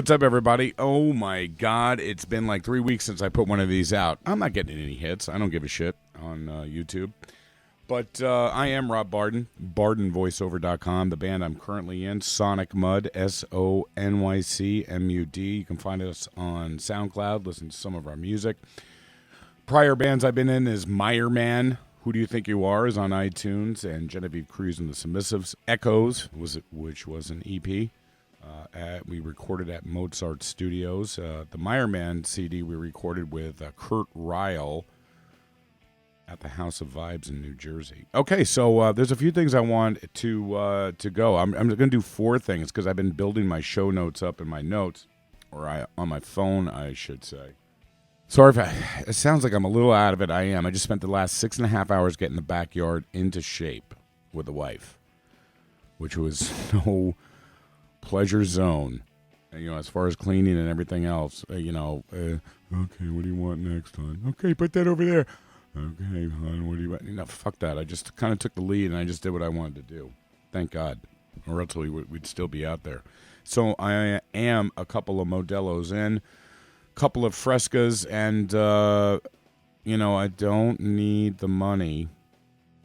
What's up, everybody? Oh, my God. It's been like 3 weeks since I put one of these out. I'm not getting any hits. I don't give a shit on YouTube. But I am Rob Barden, BardenVoiceover.com. The band I'm currently in, Sonic Mud, SONYCMUD. You can find us on SoundCloud. Listen to some of our music. Prior bands I've been in is Meyer Man, Who Do You Think You Are, is on iTunes, and Genevieve Cruz and the Submissives. Echoes, which was an EP. We recorded at Mozart Studios. The Meyer Man CD we recorded with Kurt Ryle at the House of Vibes in New Jersey. Okay, so there's a few things I want to go. I'm going to do 4 things because I've been building my show notes up in my notes, or on my phone, I should say. Sorry if it sounds like I'm a little out of it. I am. I just spent the last 6.5 hours getting the backyard into shape with the wife, which was no pleasure zone. As far as cleaning and everything else, okay, what do you want next time? Okay, put that over there. Okay, hon, what do you want? No, fuck that. I just kind of took the lead and I just did what I wanted to do. Thank God. Or else we'd still be out there. So I am a couple of Modelo's in, a couple of Frescas, and, I don't need the money.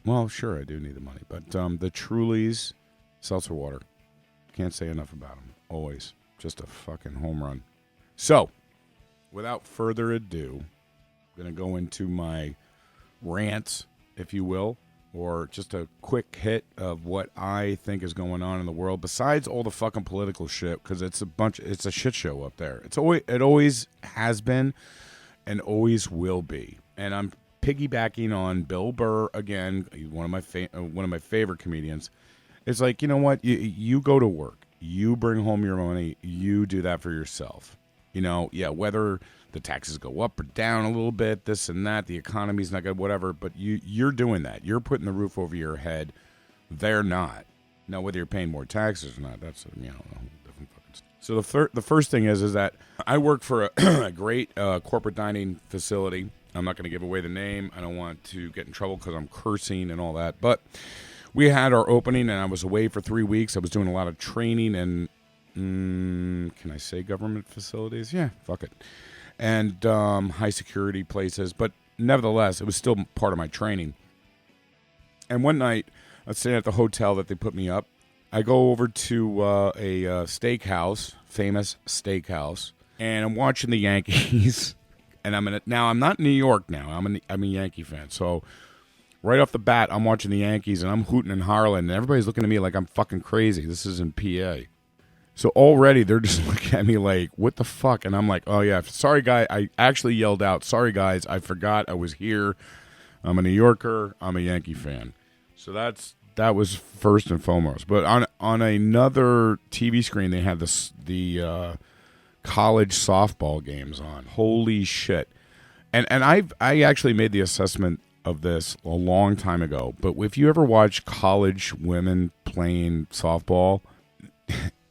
Well, sure, I do need the money. But the Truly's seltzer water. Can't say enough about them. Always. Just a fucking home run. So, without further ado, I'm going to go into my rants, if you will, or just a quick hit of what I think is going on in the world, besides all the fucking political shit, because it's a shit show up there. It always has been and always will be. And I'm piggybacking on Bill Burr again, one of my favorite comedians. It's like, you know what? You go to work. You bring home your money. You do that for yourself. Whether the taxes go up or down a little bit, this and that, the economy's not good, whatever, but you're doing that. You're putting the roof over your head. They're not. Now, whether you're paying more taxes or not, that's, a whole different fucking stuff. So the first thing is that I work for a great corporate dining facility. I'm not going to give away the name. I don't want to get in trouble because I'm cursing and all that, but we had our opening, and I was away for 3 weeks. I was doing a lot of training and, can I say government facilities? Yeah, fuck it. And high security places. But nevertheless, it was still part of my training. And one night, I was staying at the hotel that they put me up. I go over to a steakhouse, famous steakhouse, and I'm watching the Yankees. And I'm not in New York now. I'm a Yankee fan. So right off the bat, I'm watching the Yankees, and I'm hooting and hollering, and everybody's looking at me like I'm fucking crazy. This is in PA. So already they're just looking at me like, what the fuck? And I'm like, oh, yeah, sorry, guy. I actually yelled out, sorry, guys, I forgot I was here. I'm a New Yorker. I'm a Yankee fan. So that was first and foremost. But on another TV screen, they had the college softball games on. Holy shit. And I actually made the assessment of this a long time ago, but if you ever watch college women playing softball,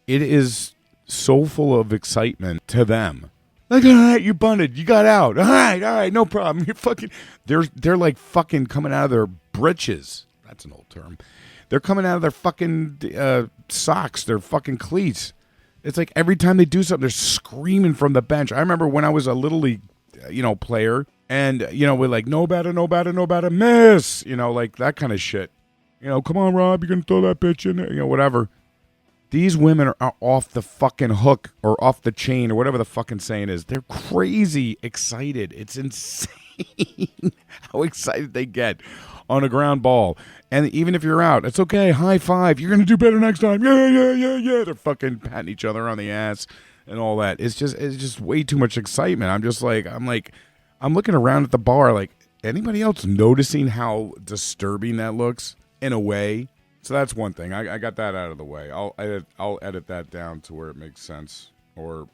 it is so full of excitement to them. Like, all right, you bunted, you got out. All right, no problem. You're fucking. They're like fucking coming out of their britches. That's an old term. They're coming out of their fucking socks, their fucking cleats. It's like every time they do something, they're screaming from the bench. I remember when I was a little league, player. And, we're like, no batter, miss. Like that kind of shit. Come on, Rob, you're going to throw that bitch in there, whatever. These women are off the fucking hook or off the chain or whatever the fucking saying is. They're crazy excited. It's insane how excited they get on a ground ball. And even if you're out, it's okay. High five. You're going to do better next time. Yeah. They're fucking patting each other on the ass and all that. It's just way too much excitement. I'm looking around at the bar like, anybody else noticing how disturbing that looks in a way? So that's one thing. I got that out of the way. I'll edit that down to where it makes sense or,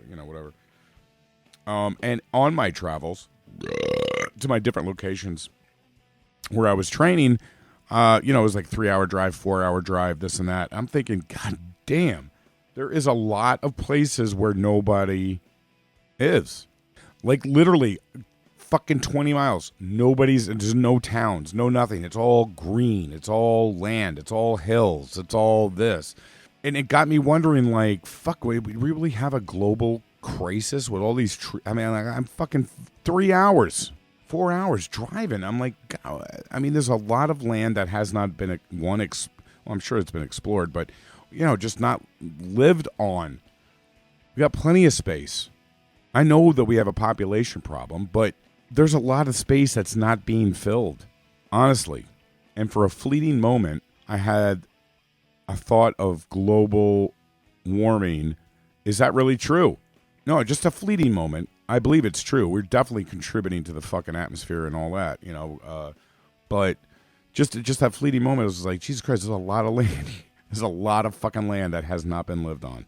whatever. And on my travels to my different locations where I was training, it was like 3-hour drive, 4-hour drive, this and that. I'm thinking, God damn, there is a lot of places where nobody is. Like literally fucking 20 miles. There's no towns, no nothing. It's all green. It's all land. It's all hills. It's all this. And it got me wondering, like, fuck, we really have a global crisis with all these I mean, like, I'm fucking 3 hours, 4 hours driving. I'm like, God, I mean, there's a lot of land that has not been well, I'm sure it's been explored, but just not lived on. We got plenty of space. I know that we have a population problem, but there's a lot of space that's not being filled, honestly. And for a fleeting moment, I had a thought of global warming. Is that really true? No, just a fleeting moment. I believe it's true. We're definitely contributing to the fucking atmosphere and all that, but just that fleeting moment, it was like, Jesus Christ, there's a lot of land. There's a lot of fucking land that has not been lived on.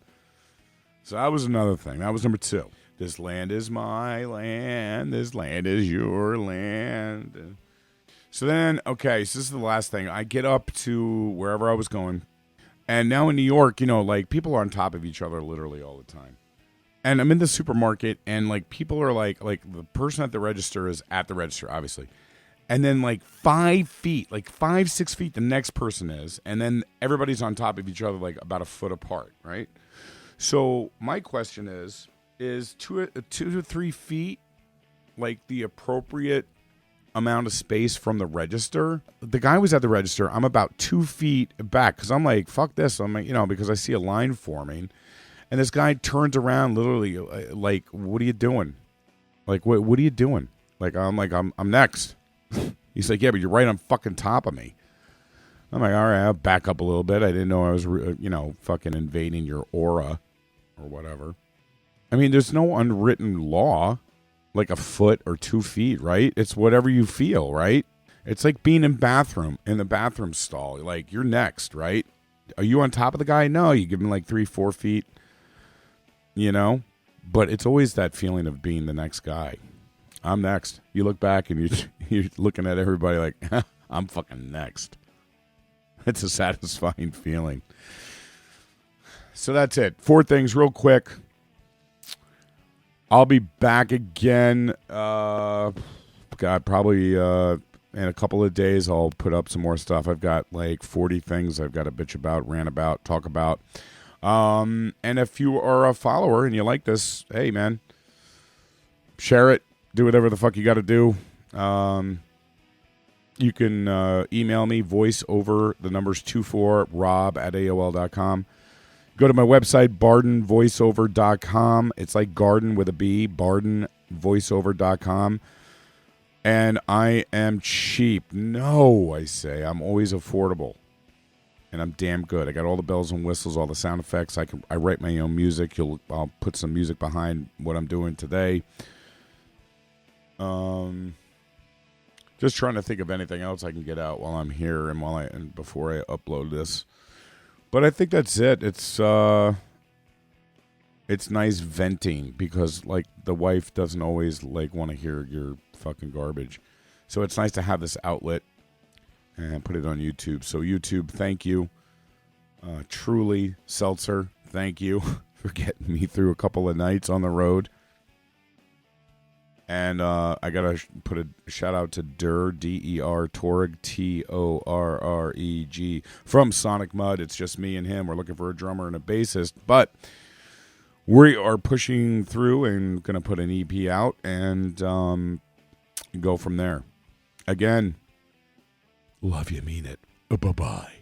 So that was another thing. That was number 2. This land is my land. This land is your land. So then, okay, so this is the last thing. I get up to wherever I was going. And now in New York, like, people are on top of each other literally all the time. And I'm in the supermarket, and, like, people are like the person at the register is at the register, obviously. And then, like, 5 feet, like 5-6 feet, the next person is. And then everybody's on top of each other, like, about a foot apart, right? So my question is 2 to 3 feet, like, the appropriate amount of space from the register? The guy was at the register. I'm about 2 feet back because I'm like, fuck this. I'm like, because I see a line forming. And this guy turns around literally like, what are you doing? Like, what are you doing? Like, I'm next. He's like, yeah, but you're right on fucking top of me. I'm like, all right, I'll back up a little bit. I didn't know I was, fucking invading your aura or whatever. I mean, there's no unwritten law, like a foot or 2 feet, right? It's whatever you feel, right? It's like being in the bathroom stall. Like, you're next, right? Are you on top of the guy? No, you give him like 3-4 feet, But it's always that feeling of being the next guy. I'm next. You look back and you're looking at everybody like, I'm fucking next. It's a satisfying feeling. So that's it. 4 things real quick. I'll be back again. Probably in a couple of days. I'll put up some more stuff. I've got like 40 things I've got to bitch about, rant about, talk about. And if you are a follower and you like this, hey man, share it. Do whatever the fuck you got to do. You can email me, voiceover, the numbers 24rob@aol.com. Go to my website, bardenvoiceover.com. It's like garden with a B, bardenvoiceover.com. And I am cheap. No, I say. I'm always affordable. And I'm damn good. I got all the bells and whistles, all the sound effects. I write my own music. I'll put some music behind what I'm doing today. Just trying to think of anything else I can get out while I'm here and before I upload this. But I think that's it. It's nice venting because like the wife doesn't always like want to hear your fucking garbage. So it's nice to have this outlet and put it on YouTube. So YouTube, thank you. Truly, Seltzer, thank you for getting me through a couple of nights on the road. And I got to put a shout out to Der, D-E-R, Torg, T-O-R-R-E-G, from Sonic Mud. It's just me and him. We're looking for a drummer and a bassist. But we are pushing through and going to put an EP out and go from there. Again, love you, mean it. Bye-bye.